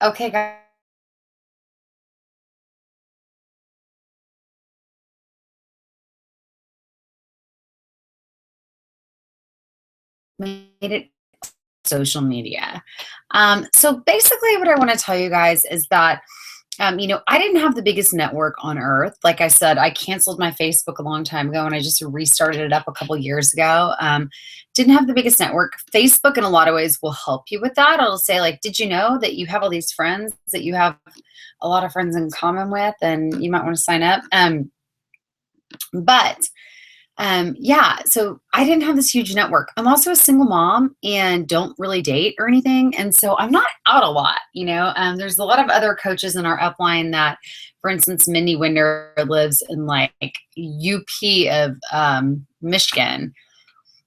Okay, guys. Made it social media. So basically, what I want to tell you guys is that I didn't have the biggest network on earth. Like I said, I canceled my Facebook a long time ago and I just restarted it up a couple years ago. Didn't have the biggest network. Facebook, in a lot of ways, will help you with that. It'll say, like, did you know that you have all these friends that you have a lot of friends in common with and you might want to sign up? But yeah, so I didn't have this huge network. I'm also a single mom and don't really date or anything. And so I'm not out a lot, you know. There's a lot of other coaches in our upline that, for instance, Mindy Winder lives in like UP of Michigan,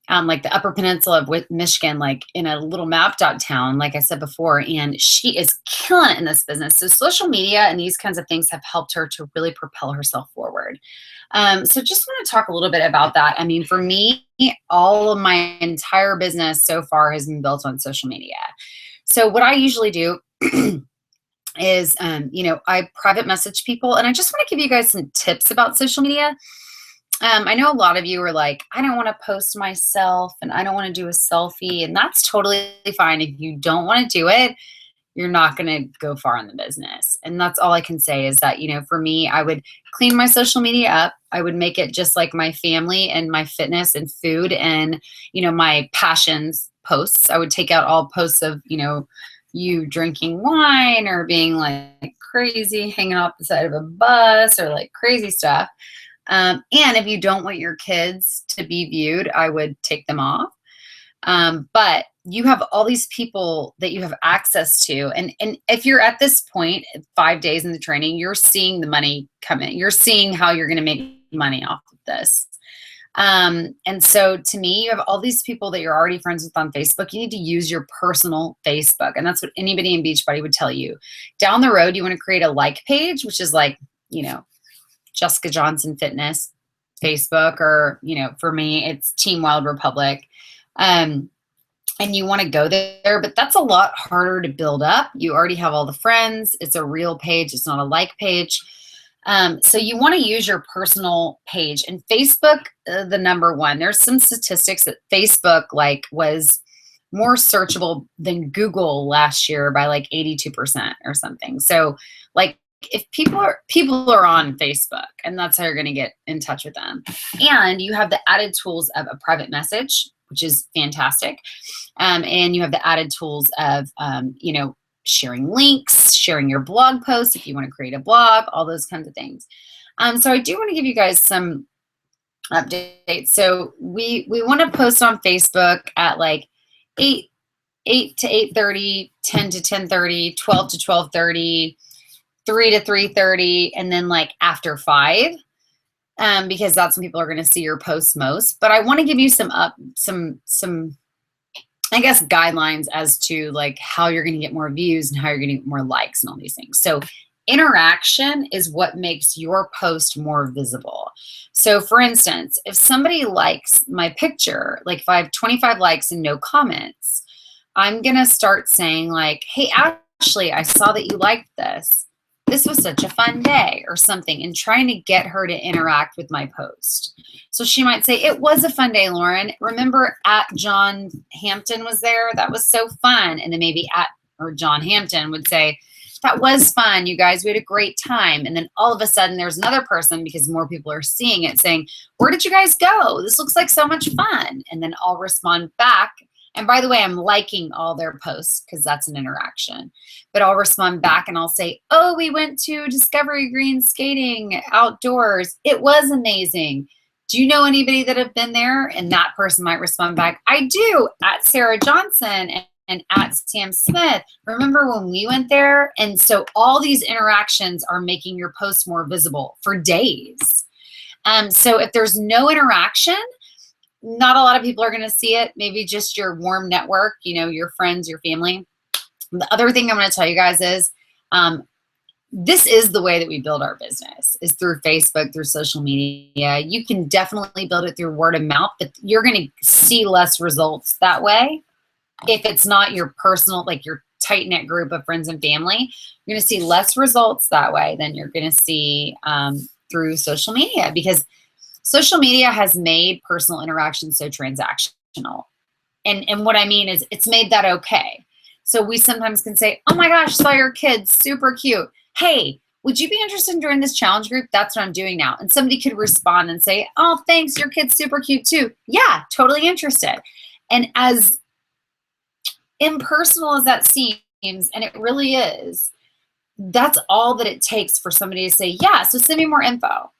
like the Upper Peninsula of Michigan, like in a little map dot town, like I said before, and she is killing it in this business. So social media and these kinds of things have helped her to really propel herself forward. So just want to talk a little bit about that. I mean, for me, all of my entire business so far has been built on social media. So what I usually do is, I private message people, and I just want to give you guys some tips about social media. I know a lot of you are like, I don't want to post myself and I don't want to do a selfie, and that's totally fine. If you don't want to do it, you're not going to go far in the business. And that's all I can say is that, for me, I would clean my social media up. I would make it just like my family and my fitness and food and, my passions posts. I would take out all posts of, you drinking wine or being like crazy, hanging off the side of a bus or like crazy stuff. And if you don't want your kids to be viewed, I would take them off. But you have all these people that you have access to. And if you're at this point, 5 days in the training, you're seeing the money come in. You're seeing how you're going to make money off of this. And so to me, you have all these people that you're already friends with on Facebook. You need to use your personal Facebook. And that's what anybody in Beachbody would tell you. Down the road, you want to create a like page, which is like, Jessica Johnson Fitness Facebook, or, for me, it's Team Wild Republic. And you want to go there, but that's a lot harder to build up. You already have all the friends. It's a real page. It's not a like page. So you want to use your personal page. And Facebook, the number one. There's some statistics that Facebook was more searchable than Google last year by like 82% or something. So like if people are on Facebook, and that's how you're going to get in touch with them. And you have the added tools of a private message, which is fantastic. And you have the added tools of, sharing links, sharing your blog posts if you want to create a blog, all those kinds of things. So I do want to give you guys some updates. So we want to post on Facebook at like 8 to 8:30, 10 to 10:30, 12 to 12:30, 3 to 3:30, and then like after 5. Because that's when people are going to see your posts most. But I want to give you some I guess guidelines as to like how you're going to get more views and how you're going to get more likes and all these things. So interaction is what makes your post more visible. So for instance, if somebody likes my picture, like if I have 25 likes and no comments, I'm going to start saying like, hey, Ashley, I saw that you liked this. This was such a fun day or something, and trying to get her to interact with my post. So she might say, it was a fun day, Lauren. Remember at John Hampton was there? That was so fun. And then maybe or John Hampton would say, that was fun, you guys. We had a great time. And then all of a sudden there's another person, because more people are seeing it, saying, where did you guys go? This looks like so much fun. And then I'll respond back. And by the way, I'm liking all their posts because that's an interaction. But I'll respond back and I'll say, oh, we went to Discovery Green skating outdoors. It was amazing. Do you know anybody that have been there? And that person might respond back, I do, at Sarah Johnson and at Sam Smith. Remember when we went there? And so all these interactions are making your post more visible for days. So if there's no interaction, not a lot of people are going to see it. Maybe just your warm network, your friends, your family. The other thing I'm going to tell you guys is this is the way that we build our business, is through Facebook, through social media. You can definitely build it through word of mouth, but you're going to see less results that way if it's not your personal, like your tight-knit group of friends and family, you're going to see less results that way than you're going to see through social media, because social media has made personal interaction so transactional. And what I mean is it's made that okay. So we sometimes can say, oh my gosh, saw your kid, super cute. Hey, would you be interested in joining this challenge group? That's what I'm doing now. And somebody could respond and say, oh, thanks, your kid's super cute too. Yeah, totally interested. And as impersonal as that seems, and it really is, that's all that it takes for somebody to say, yeah, so send me more info.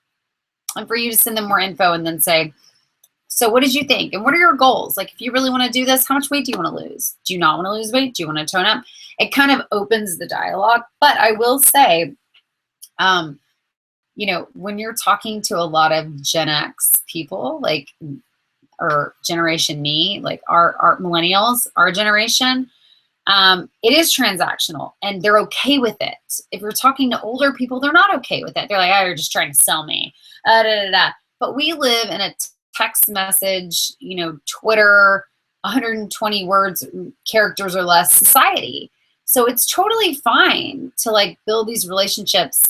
And for you to send them more info and then say, so what did you think? And what are your goals? Like, if you really want to do this, how much weight do you want to lose? Do you not want to lose weight? Do you want to tone up? It kind of opens the dialogue. But I will say, you know, when you're talking to a lot of Gen X people, like, or Generation Me, like our millennials, our generation, it is transactional and they're okay with it. If you're talking to older people, they're not okay with it. They're like, oh, you're just trying to sell me. But we live in a text message, you know, Twitter, 120 words, characters or less society. So it's totally fine to like build these relationships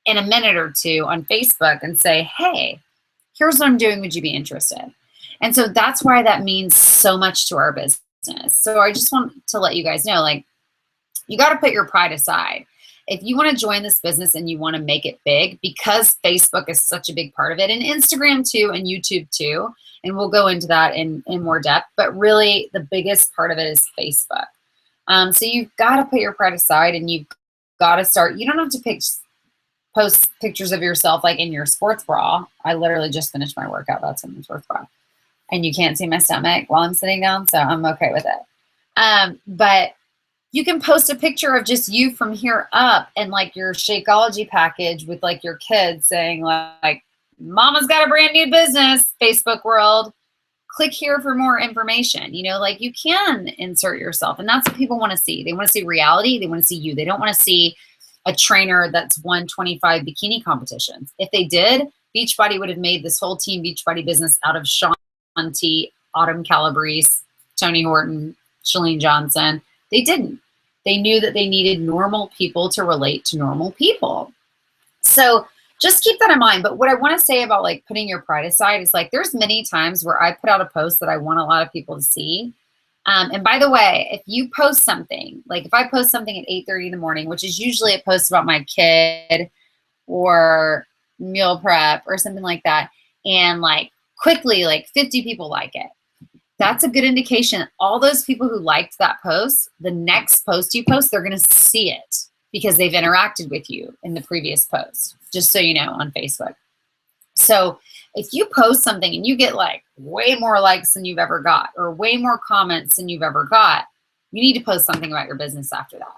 in a minute or two on Facebook and say, hey, here's what I'm doing. Would you be interested? And so that's why that means so much to our business. So I just want to let you guys know, like, you got to put your pride aside. If you want to join this business and you want to make it big, because Facebook is such a big part of it, and Instagram too, and YouTube too, and we'll go into that in more depth, but really the biggest part of it is Facebook. So you've got to put your pride aside and you've got to start. You don't have to post pictures of yourself like in your sports bra. I literally just finished my workout. That's in my sports bra. And you can't see my stomach while I'm sitting down, so I'm okay with it. But you can post a picture of just you from here up and like your Shakeology package with like your kids saying like, mama's got a brand new business, Facebook world. Click here for more information. You know, like, you can insert yourself, and that's what people want to see. They want to see reality. They want to see you. They don't want to see a trainer that's won 25 bikini competitions. If they did, Beachbody would have made this whole team Beachbody business out of Sean T, Autumn Calabrese, Tony Horton, Chalene Johnson. They didn't. They knew that they needed normal people to relate to normal people. So just keep that in mind. But what I want to say about like putting your pride aside is like, there's many times where I put out a post that I want a lot of people to see. And by the way, if you post something, like if I post something at 8:30 in the morning, which is usually a post about my kid or meal prep or something like that, and like quickly like 50 people like it, that's a good indication. All those people who liked that post, the next post you post, they're going to see it because they've interacted with you in the previous post, just so you know, on Facebook. So if you post something and you get like way more likes than you've ever got or way more comments than you've ever got, you need to post something about your business after that.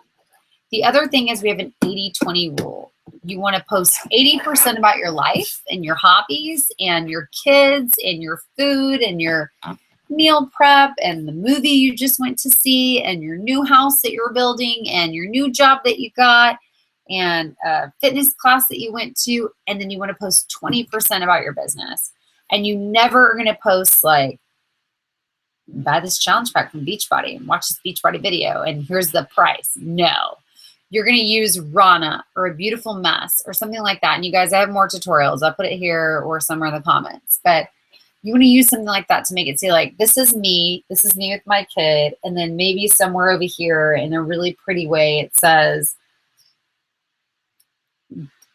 The other thing is we have an 80-20 rule. You want to post 80% about your life and your hobbies and your kids and your food and your meal prep and the movie you just went to see and your new house that you're building and your new job that you got and a fitness class that you went to. And then you want to post 20% about your business. And you never are going to post like, buy this challenge pack from Beachbody and watch this Beachbody video and here's the price. No. You're going to use Rana or a beautiful mess or something like that. And you guys, I have more tutorials. I'll put it here or somewhere in the comments. But you want to use something like that to make it say like, this is me with my kid. And then maybe somewhere over here in a really pretty way, it says,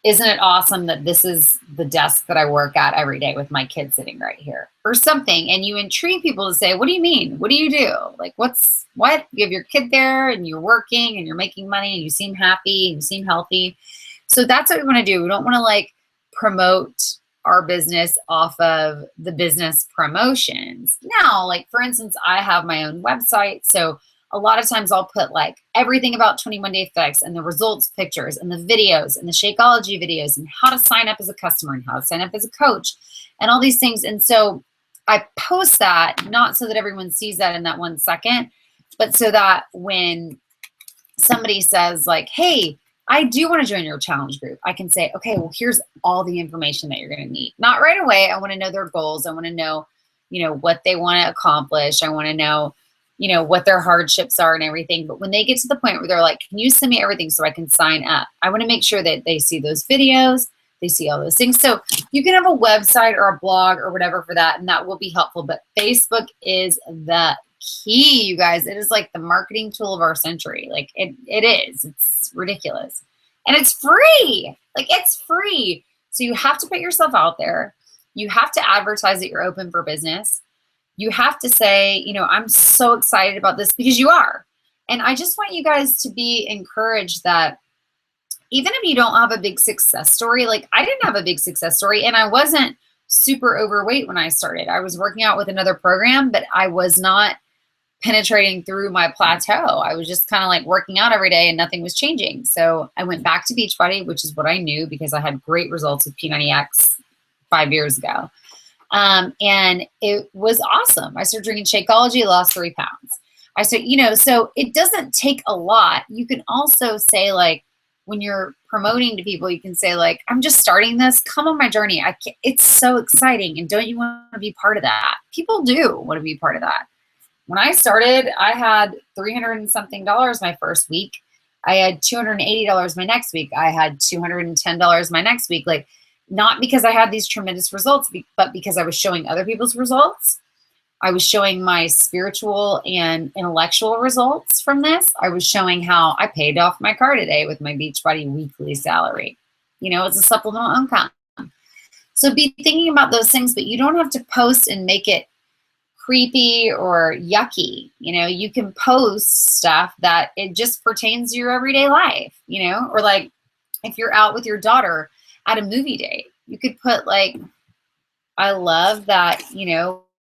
isn't it awesome that this is the desk that I work at every day with my kid sitting right here or something? And you intrigue people to say, what do you mean? What do you do? Like, what? You have your kid there and you're working and you're making money and you seem happy and you seem healthy. So that's what we want to do. We don't want to like promote our business off of the business promotions. Now, like for instance, I have my own website. So a lot of times I'll put like everything about 21 Day Fix and the results pictures and the videos and the Shakeology videos and how to sign up as a customer and how to sign up as a coach and all these things. And so I post that not so that everyone sees that in that 1 second, but so that when somebody says like, hey, I do want to join your challenge group, I can say, okay, well, here's all the information that you're going to need. Not right away. I want to know their goals. I want to know, you know, what they want to accomplish. I want to know, what their hardships are and everything. But when they get to the point where they're like, can you send me everything so I can sign up? I want to make sure that they see those videos, they see all those things. So you can have a website or a blog or whatever for that, and that will be helpful. But Facebook is the key, you guys. It is like the marketing tool of our century. Like it is. It's ridiculous. And it's free. Like it's free. So you have to put yourself out there. You have to advertise that you're open for business. You have to say, I'm so excited about this, because you are. And I just want you guys to be encouraged that even if you don't have a big success story, like I didn't have a big success story, and I wasn't super overweight when I started. I was working out with another program, but I was not penetrating through my plateau. I was just kind of like working out every day and nothing was changing. So I went back to Beachbody, which is what I knew because I had great results with P90X 5 years ago. And it was awesome. I started drinking Shakeology, lost 3 pounds. I said, so it doesn't take a lot. You can also say, like, when you're promoting to people, you can say, like, I'm just starting this. Come on my journey. It's so exciting. And don't you want to be part of that? People do want to be part of that. When I started, I had $300 and something my first week. I had $280 my next week. I had $210 my next week. Like, not because I had these tremendous results, but because I was showing other people's results. I was showing my spiritual and intellectual results from this. I was showing how I paid off my car today with my Beachbody weekly salary. It's a supplemental income. So be thinking about those things, but you don't have to post and make it creepy or yucky. You can post stuff that it just pertains to your everyday life, or like if you're out with your daughter at a movie date, you could put like, I love that,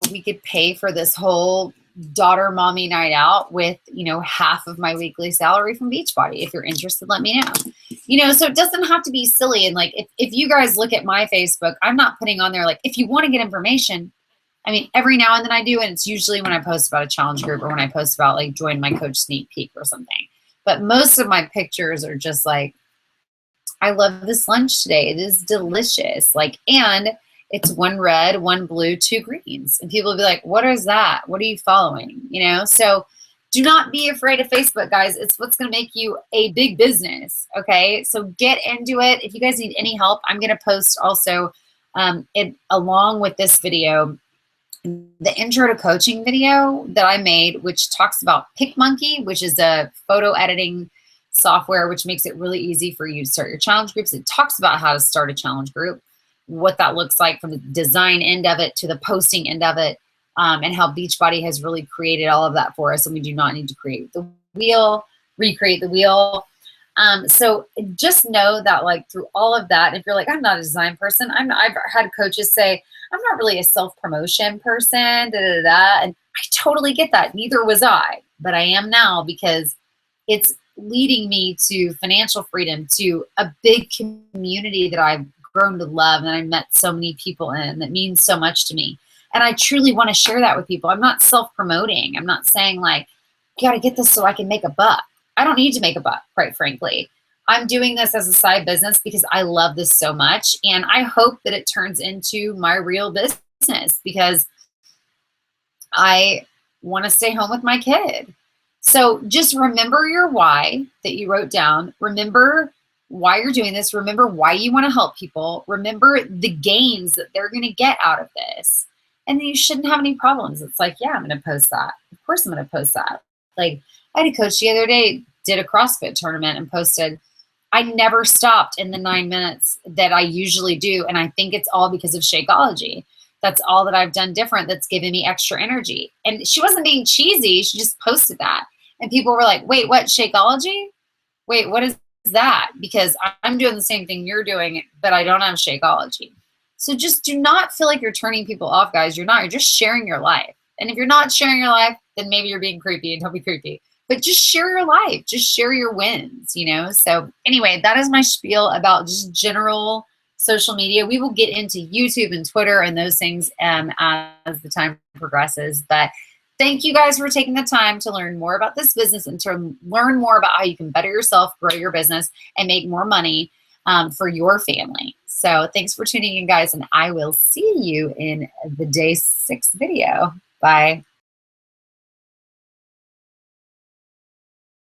we could pay for this whole daughter mommy night out with, half of my weekly salary from Beachbody. If you're interested, let me know. So it doesn't have to be silly. And like, if you guys look at my Facebook, I'm not putting on there, like, if you want to get information, I mean, every now and then I do, and it's usually when I post about a challenge group or when I post about like join my coach sneak peek or something. But most of my pictures are just like, I love this lunch today. It is delicious. Like, and it's 1 red, 1 blue, 2 greens. And people will be like, what is that? What are you following? So do not be afraid of Facebook, guys. It's what's going to make you a big business. Okay. So get into it. If you guys need any help, I'm going to post also along with this video, the intro to coaching video that I made, which talks about PicMonkey, which is a photo editing software, which makes it really easy for you to start your challenge groups. It talks about how to start a challenge group, what that looks like from the design end of it to the posting end of it, and how Beachbody has really created all of that for us, and we do not need to create the wheel, recreate the wheel. So just know that, like, through all of that, if you're like, I'm not a design person, I've had coaches say, I'm not really a self-promotion person, and I totally get that. Neither was I, but I am now because it's leading me to financial freedom, to a big community that I've grown to love and I met so many people in that means so much to me. And I truly want to share that with people. I'm not self-promoting. I'm not saying like, you got to get this so I can make a buck. I don't need to make a buck, quite frankly. I'm doing this as a side business because I love this so much. And I hope that it turns into my real business because I want to stay home with my kid. So just remember your why that you wrote down. Remember why you're doing this. Remember why you want to help people. Remember the gains that they're going to get out of this. And then you shouldn't have any problems. It's like, yeah, I'm going to post that. Of course I'm going to post that. Like, I had a coach the other day, did a CrossFit tournament and posted, I never stopped in the 9 minutes that I usually do. And I think it's all because of Shakeology. That's all that I've done different that's given me extra energy. And she wasn't being cheesy. She just posted that. And people were like, wait, what, Shakeology? Wait, what is that? Because I'm doing the same thing you're doing, but I don't have Shakeology. So just do not feel like you're turning people off, guys. You're not. You're just sharing your life. And if you're not sharing your life, then maybe you're being creepy, and don't be creepy. But just share your life. Just share your wins, you know? So anyway, that is my spiel about just general social media. We will get into YouTube and Twitter and those things as the time progresses. But thank you guys for taking the time to learn more about this business and to learn more about how you can better yourself, grow your business, and make more money for your family. So thanks for tuning in, guys, and I will see you in the day 6 video. Bye.